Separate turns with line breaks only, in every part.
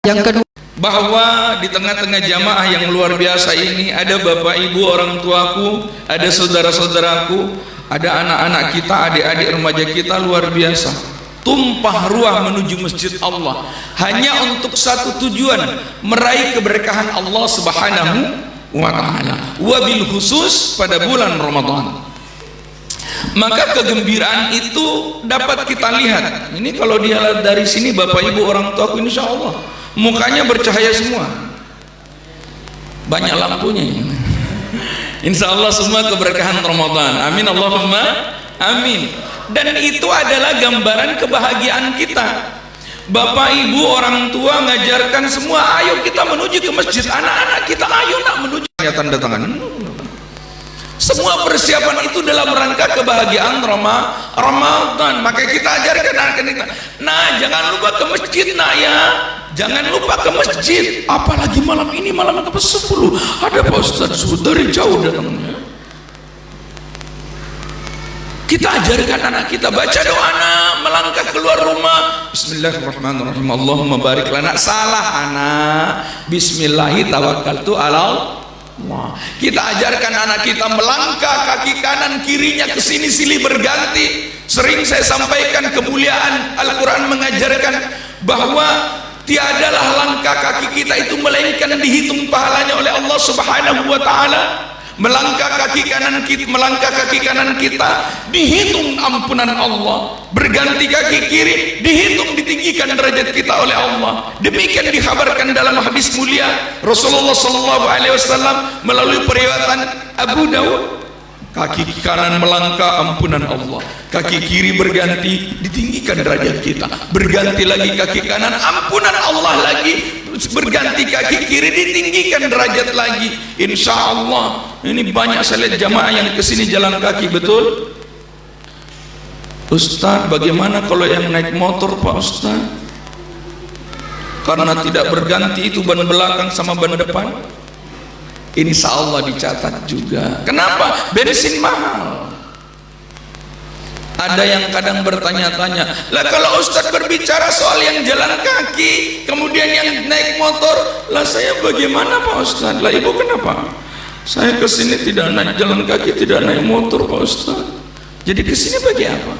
Yang kedua,
bahwa di tengah-tengah jamaah yang luar biasa ini ada bapak ibu orang tuaku, ada saudara-saudaraku, ada anak-anak kita, adik-adik remaja kita luar biasa, tumpah ruah menuju masjid Allah hanya untuk satu tujuan, meraih keberkahan Allah Subhanahu wa ta'ala, wabil khusus pada bulan Ramadan. Maka kegembiraan itu dapat kita lihat. Ini kalau dia dari sini bapak ibu orang tuaku, insya Allah mukanya bercahaya semua, banyak lampunya. Insya Allah semua keberkahan Ramadan. Amin Allahumma amin. Dan itu adalah gambaran kebahagiaan kita. Bapak ibu orang tua ngajarkan semua, ayo kita menuju ke masjid, anak-anak kita ayo nak menuju. Tanda tangan. Semua persiapan itu dalam rangka kebahagiaan Ramadan. Maka kita ajarkan anak kita, nah jangan lupa ke masjid nak ya, jangan lupa ke masjid. Apalagi malam ini, malam ke-10 ada Pak Ustadz sudah dari jauh datangnya. Kita ajarkan anak kita baca doa anak, melangkah keluar rumah, Bismillahirrahmanirrahim, Allahumma barik lana. Salah anak, Bismillahi tawakkaltu alal. Wah, kita ajarkan anak kita melangkah kaki kanan kirinya ke sini silih berganti. Sering saya sampaikan kemuliaan Al-Quran mengajarkan bahwa tiadalah langkah kaki kita itu melainkan dihitung pahalanya oleh Allah Subhanahu wa ta'ala. Melangkah kaki kanan kita dihitung ampunan Allah, berganti kaki kiri dihitung ditinggikan derajat kita oleh Allah. Demikian dikhabarkan dalam hadis mulia Rasulullah sallallahu alaihi wasallam melalui periwayatan Abu Dawud. Kaki kanan melangkah ampunan Allah, kaki kiri berganti ditinggikan derajat kita, berganti lagi kaki kanan ampunan Allah lagi, berganti kaki kiri ditinggikan derajat lagi. Insya Allah ini banyak saya lihat jamaah yang kesini jalan kaki. Betul Ustaz, bagaimana kalau yang naik motor Pak Ustaz? Karena tidak berganti itu ban belakang sama ban depan, insya Allah dicatat juga. Kenapa? Bensin mahal. Ada yang kadang bertanya-tanya, lah kalau Ustadz berbicara soal yang jalan kaki kemudian yang naik motor, lah saya bagaimana Pak Ustadz? Lah ibu kenapa? Saya kesini tidak naik jalan kaki, tidak naik motor Pak Ustadz. Jadi kesini pakai apa?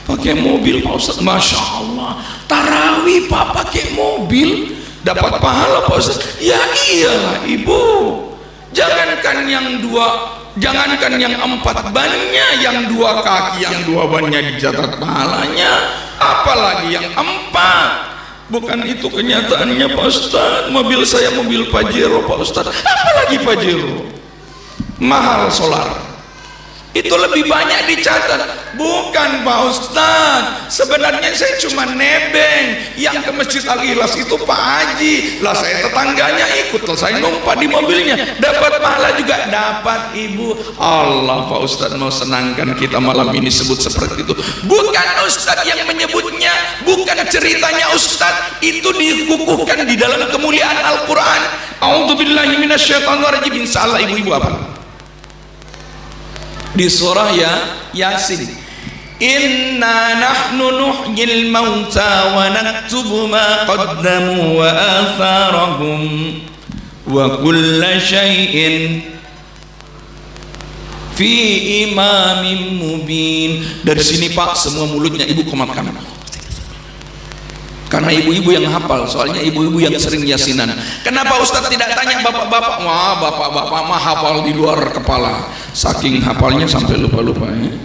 Pakai mobil Pak Ustadz. Masya Allah, tarawih Pak pakai mobil dapat pahala Pak Ustadz. Ya iyalah ibu, jangankan yang yang 4 bannya, yang 2 kaki, yang 2 bannya dicatat pahalanya, apalagi yang 4. Bukan itu kenyataannya Pak Ustadz. Mobil saya mobil Pajero Pak Ustadz, apalagi Pajero mahal solar, itu lebih banyak dicatat. Bukan Pak Ustadz, sebenarnya saya cuma nebeng. Yang ke Masjid Al-Ikhlas itu Pak Haji, lah saya tetangganya ikut, saya numpah di mobilnya, dapat pahala juga. Dapat ibu. Allah, Pak Ustadz mau senangkan kita malam ini sebut seperti itu. Bukan Ustadz yang menyebutnya, bukan ceritanya Ustadz, itu dikukuhkan di dalam kemuliaan Al-Quran. A'udzubillahi minasyaitonirrajim. Insyaallah ibu-ibu apa? Di surah Yasin, inna nahnu nuhyil mauta wa naktubu ma qaddamu wa atharahum wa kulla syai'in fi imamin mubin. Dari sini Pak, semua mulutnya ibu komat kanan, karena ibu-ibu yang hafal, soalnya ibu-ibu yang sering yasinan. Kenapa Ustadz tidak tanya bapak-bapak? Wah, bapak-bapak mah hafal di luar kepala, saking hafalnya sampai lupa-lupa ya.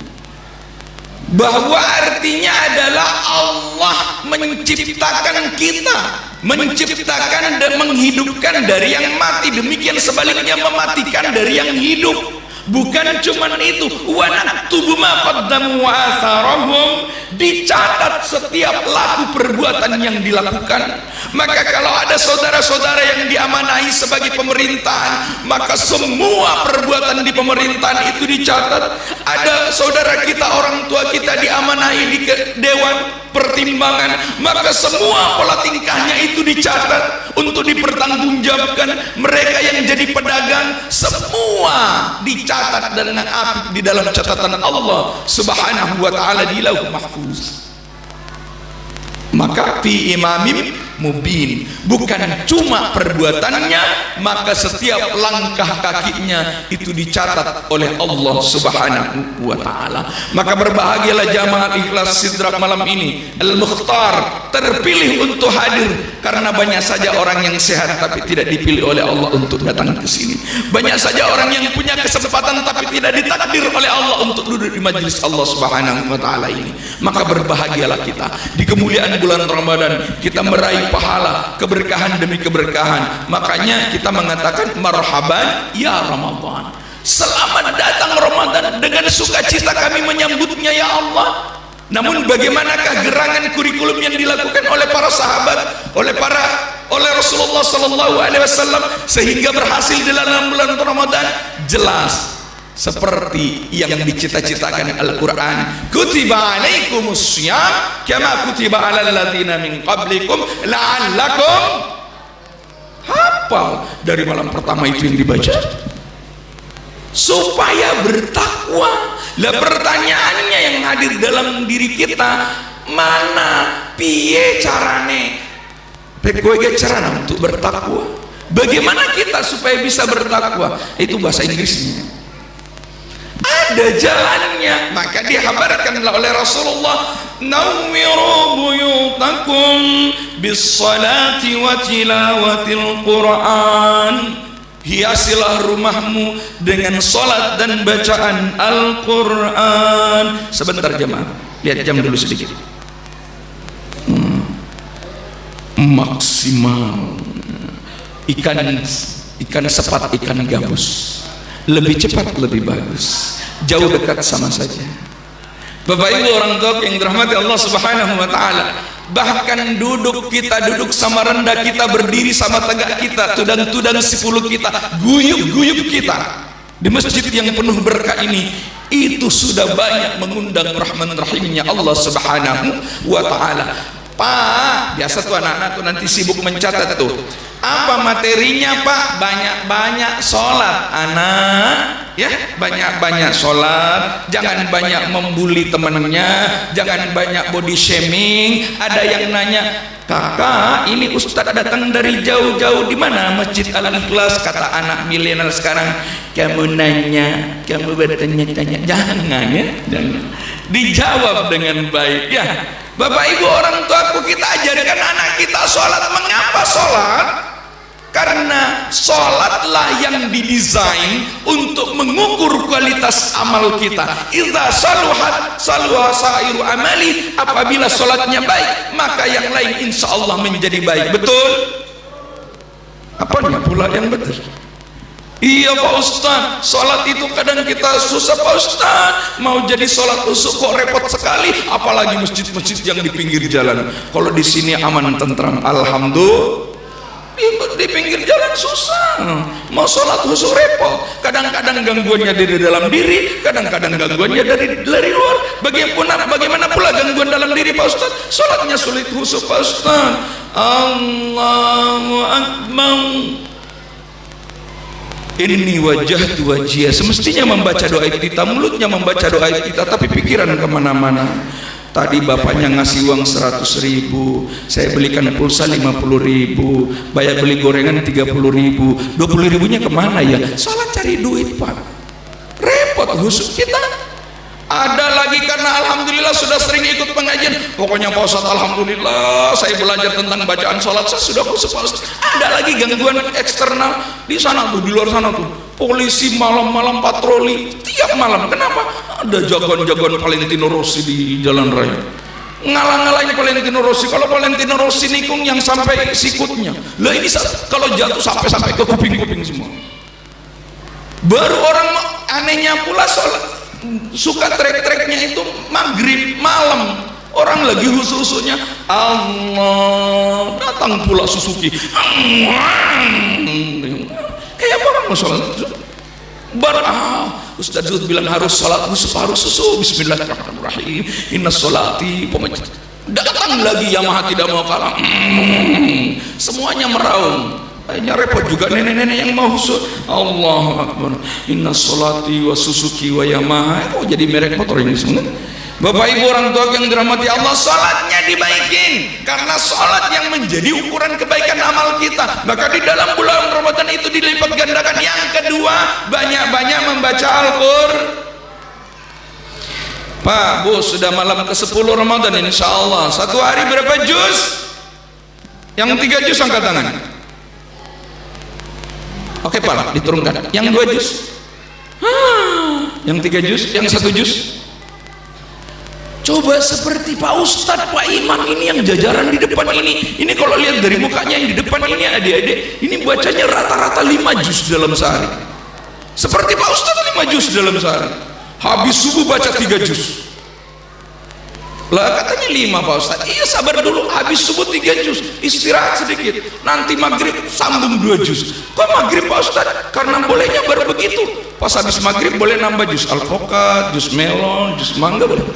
Bahwa artinya adalah Allah menciptakan kita, menciptakan dan menghidupkan dari yang mati, demikian sebaliknya mematikan dari yang hidup. Bukan cuma itu, wa naktubu ma qaddamu wa atharahum, dicatat setiap laku perbuatan yang dilakukan. Maka kalau ada saudara-saudara yang diamanahi sebagai pemerintahan, maka semua perbuatan di pemerintahan itu dicatat. Ada saudara kita, orang tua kita diamanahi di Dewan Pertimbangan, maka semua pola tingkahnya itu dicatat untuk dipertanggungjawabkan. Mereka yang jadi pedagang, semua dicatat dengan apik di dalam catatan Allah Subhanahu wa ta'ala di Lauh Mahfuz. Maka fi imamim mubin. Bukan cuma perbuatannya, maka setiap langkah kakinya itu dicatat oleh Allah Subhanahu wa taala. Maka berbahagialah jamaah Ikhlas Sidrak malam ini, Al-Mukhtar, terpilih untuk hadir karena banyak saja orang yang sehat tapi tidak dipilih oleh Allah untuk datang ke sini. Banyak saja orang yang punya kesempatan tapi tidak ditakdir oleh Allah untuk duduk di majelis Allah Subhanahu wa taala ini. Maka berbahagialah kita di kemuliaan bulan Ramadan, kita meraih pahala, keberkahan demi keberkahan. Makanya kita mengatakan marhaban ya Ramadan, selamat datang Ramadan, dengan sukacita kami menyambutnya ya Allah. Namun bagaimanakah gerangan kurikulum yang dilakukan oleh para sahabat, oleh Rasulullah sallallahu alaihi wasallam sehingga berhasil di dalam bulan Ramadan? Jelas seperti yang dicita-citakan Al-Quran, kutiba alaikumus syiyam kama kutiba alal ladzina min qablikum la'allakum, hafal dari malam pertama itu yang dibaca supaya bertakwa. Lah pertanyaannya yang hadir dalam diri kita, mana piye carane caranya untuk bertakwa? Bagaimana kita supaya bisa bertakwa? Itu bahasa Inggrisnya, ada jalannya. Maka dihabarkanlah oleh Rasulullah, nawwiru buyutakum bis salati wa tilawatil Quran, hiasilah rumahmu dengan salat dan bacaan Al-Quran. Sebentar jemaah, lihat jam dulu sedikit. Maksimal ikan sepat, ikan gabus, lebih cepat lebih bagus, jauh dekat sama saja. Bapak Ibu orang tua yang dirahmati Allah Subhanahu wa taala, bahkan kita duduk sama rendah kita, berdiri sama tegak kita, tudang-tudang sipulu kita, guyup-guyup kita di masjid yang penuh berkah ini, itu sudah banyak mengundang rahman rahimnya Allah Subhanahu wa taala. Pak, biasa tuh anak-anak tuh nanti sibuk mencatat tuh, apa materinya Pak? Banyak-banyak sholat anak ya, banyak-banyak sholat, jangan banyak membuli temennya, jangan banyak body shaming. Ada yang nanya, kakak ini ustadz datang dari jauh-jauh, di mana Masjid Al-Ikhlas? Kata anak milenial sekarang, kamu nanya, kamu bertanya-tanya, jangan ya, jangan, dijawab dengan baik ya. Bapak Ibu orang tuaku, kita ajarkan anak kita sholat. Mengapa sholat? Karena sholatlah yang didesain untuk mengukur kualitas amal kita. Idza saluhat saluha sairu amali, apabila sholatnya baik maka yang lain insya Allah menjadi baik. Betul? Apanya pula yang betul? Iya Pak Ustaz, sholat itu kadang kita susah Pak Ustaz. Mau jadi sholat usuk kok repot sekali, apalagi masjid-masjid yang di pinggir jalan. Kalau di sini aman tentram, alhamdulillah. Di pinggir jalan susah, mau sholat usuk repot. Kadang-kadang gangguannya dari dalam diri, kadang-kadang gangguannya dari luar. Bagaimana pula gangguan dalam diri Pak Ustaz? Sholatnya sulit usuk Pak Ustaz. Allahu Akbar, ini wajah tu wajah. Semestinya membaca doa kita, mulutnya membaca doa kita, tapi pikiran kemana-mana. Tadi bapaknya ngasih uang 100.000, saya belikan pulsa 50.000, bayar beli gorengan 30.000, 20.000-nya kemana ya? Salah cari duit Pak, repot husuk kita. Ada lagi karena alhamdulillah sudah sering ikut pengajian, pokoknya Pak Ustaz alhamdulillah saya belajar tentang bacaan sholat, saya sudah khusus Pak Ustaz. Ada lagi gangguan eksternal di sana tuh, di luar sana tuh, polisi malam-malam patroli tiap malam. Kenapa? Ada jagoan-jagoan Valentino Rossi di jalan raya, ngalang-ngalahin Valentino Rossi. Kalau Valentino Rossi nikung yang sampai sikutnya, lah ini kalau jatuh sampai ke kuping-kuping semua. Baru orang anehnya pula sholat suka trek-treknya itu maghrib malam, orang lagi husu-husunya Allah, datang pula Suzuki kayak orang mau sholat. Ustaz Zud bilang harus sholat harus susu, bismillahirrahmanirrahim, inna sholati, datang lagi Yamaha tidak mau kalah, semuanya meraung. Kayaknya repot juga nenek-nenek yang mau husu. Allahu Akbar, inna sholati wa Suzuki wa Yamaha. Kok jadi merek motor ini semua? Bapak Ibu orang tua yang dirahmati Allah, sholatnya dibaikin. karena sholat yang menjadi ukuran kebaikan amal kita, maka di dalam bulan Ramadan itu dilipat gandakan. Yang kedua, banyak-banyak membaca Al-Qur'an. Pak, Bu, sudah malam ke-10 Ramadan, insya Allah satu hari berapa juz? Yang 3 juz angkat tangan. Oke Pak, diturunkan. Yang 2 juz? Yang 3 juz? Yang 1 juz? Coba seperti Pak Ustadz, Pak Imam ini yang jajaran di depan ini. Ini kalau lihat dari mukanya yang di depan ini, adik-adik, ini bacanya rata-rata 5 juz dalam sehari. Seperti Pak Ustadz 5 juz dalam sehari. Habis subuh baca 3 juz. Lah katanya 5 Pak Ustadz. Iya, sabar dulu, habis subuh 3 juz, istirahat sedikit, nanti maghrib sambung 2 juz. Kok maghrib Pak Ustadz? Karena bolehnya baru begitu. Pas habis maghrib boleh nambah juz alpukat, juz melon, juz mangga boleh.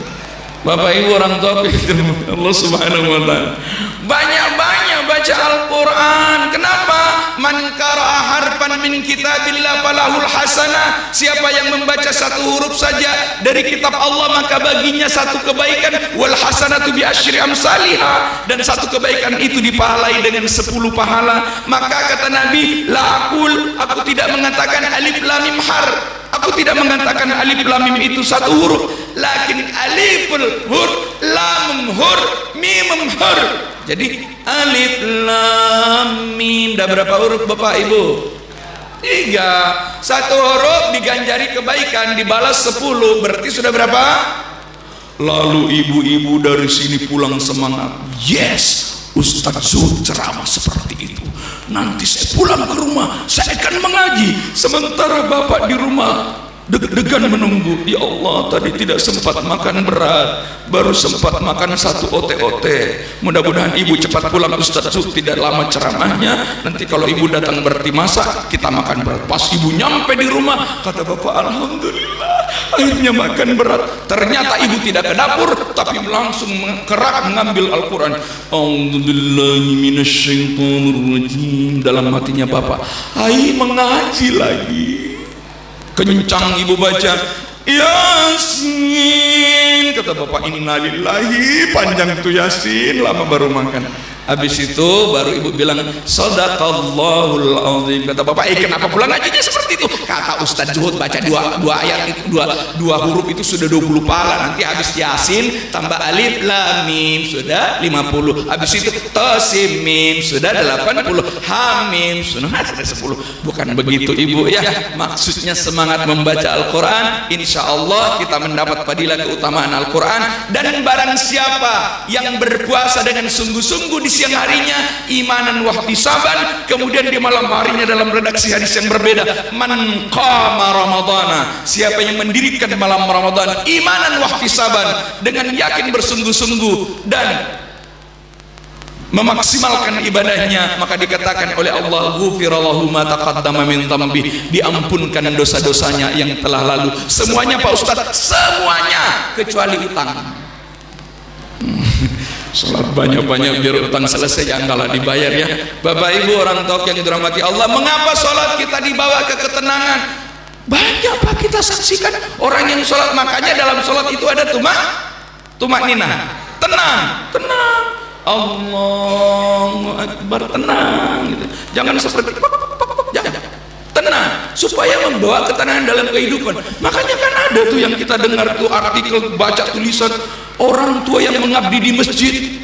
Bapak Ibu orang tua Allah Subhanahu wa taala, banyak-banyak baca Al-Qur'an. Kenapa? Man qara'a harfan min kitabillah falahul hasanah. Siapa yang membaca satu huruf saja dari kitab Allah, maka baginya satu kebaikan. Wal hasanatu bi asyri amsalihha, dan satu kebaikan itu dipahalai dengan 10 pahala. Maka kata Nabi, la aqul, aku tidak mengatakan alif lam mim har. Aku tidak mengatakan alif lam mim itu satu huruf, lakin aliful hur, lam hur, mim hur. Jadi alif lam mim, dah berapa huruf Bapak Ibu? 3. Satu huruf diganjari kebaikan, dibalas 10, berarti sudah berapa? Lalu ibu-ibu dari sini pulang semangat. Yes, Ustadz Zuhud ceramah seperti itu. Nanti saya pulang ke rumah, saya akan mengaji. Sementara bapak di rumah deg-degan menunggu. Ya Allah, tadi tidak sempat makan berat, baru sempat makan 1 ote-ote. Mudah-mudahan ibu cepat pulang. Ustadz Zuhud tidak lama ceramahnya. Nanti kalau ibu datang berarti masak, kita makan berat. Pas ibu nyampe di rumah, kata bapak, alhamdulillah akhirnya makan berat. Ternyata ibu tidak ke dapur, tapi langsung kerak mengambil Al-Quran. A'udzubillahi minasyaitonirrajim. Dalam hatinya bapak, hai mengaji lagi. Kencang ibu baca Yasin. Kata bapak, innalillahi, panjang itu Yasin, lama baru makan. Habis itu baru ibu bilang Shadaqallahul azim. Kata bapak, kenapa pulang ngajinya seperti itu? Kata Ustadz Zuhud baca dua ayat itu, dua huruf itu sudah 20 pahala. Nanti habis Yasin tambah alif lam mim sudah 50. Habis itu tasim mim sudah 80. Hamim sudah 10. Bukan begitu ibu ya. Maksudnya semangat membaca Al-Quran, insya Allah kita mendapat fadilah keutamaan Al-Quran. Dan barang siapa yang berpuasa dengan sungguh-sungguh di siang harinya imanan wahtisaban, kemudian di malam harinya dalam redaksi hadis yang berbeda, man qama ramadhana, siapa yang mendirikan malam Ramadan imanan wahtisaban, dengan yakin bersungguh-sungguh dan memaksimalkan ibadahnya, maka dikatakan oleh Allah, ghufirallahu ma taqaddama min dhanbi, diampunkan dosa-dosanya yang telah lalu. Semuanya Pak Ustadz, semuanya kecuali utang. Salat banyak-banyak biar utang selesai, jangan kalah dibayar ya. Bapak Ibu orang tua yang dirahmati Allah, mengapa salat kita dibawa ke ketenangan? Banyak Pak kita saksikan orang yang salat, makanya dalam salat itu ada tumak nina, tenang, Allahu Akbar, tenang gitu. Jangan seperti jangan, tenang, supaya membawa ketenangan dalam kehidupan. Makanya kan ada tuh yang kita dengar tuh artikel, baca tulisan orang tua yang mengabdi di masjid,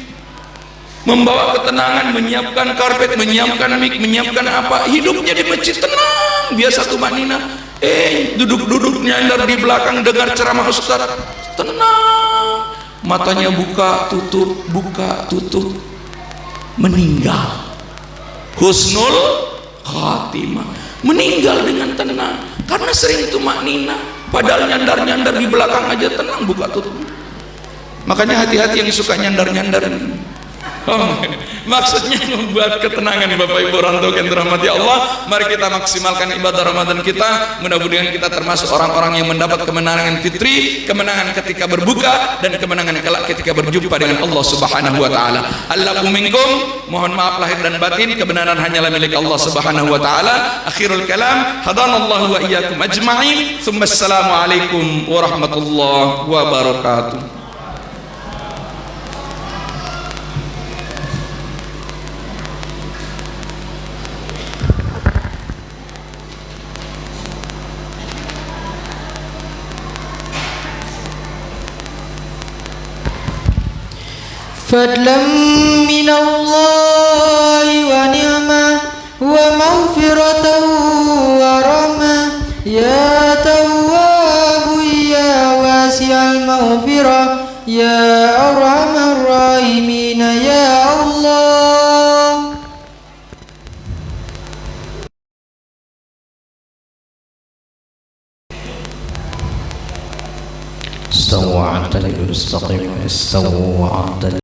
membawa ketenangan, menyiapkan karpet, menyiapkan mik, menyiapkan apa, hidupnya di masjid tenang, biasa tumak nina. Duduk-duduk nyandar di belakang dengar ceramah Ustaz, tenang, matanya buka tutup, meninggal husnul khatimah, meninggal dengan tenang karena sering tumak nina. Padahal nyandar-nyandar di belakang aja tenang, buka tutup. Makanya hati-hati yang suka nyandar-nyandar. Maksudnya membuat ketenangan. Bapak Ibu orang tua yang dirahmati Allah, mari kita maksimalkan ibadah Ramadan kita. Mudah-mudahan kita termasuk orang-orang yang mendapat kemenangan fitri, kemenangan ketika berbuka, dan kemenangan kelak ketika berjumpa dengan Allah Subhanahu wa taala. Allahu minkum, mohon maaf lahir dan batin, kebenaran hanyalah milik Allah Subhanahu wa taala. Akhirul kalam, hadanallahu wa iyyakum ajma'in. Assalamu alaikum warahmatullahi wabarakatuh.
فضلا من الله ونعمة ومغفرة ورحمة يا تواب يا واسع المغفرة يا أرحم الراحمين يا الله.
استووا اعتدلوا استقيموا استووا اعتدلوا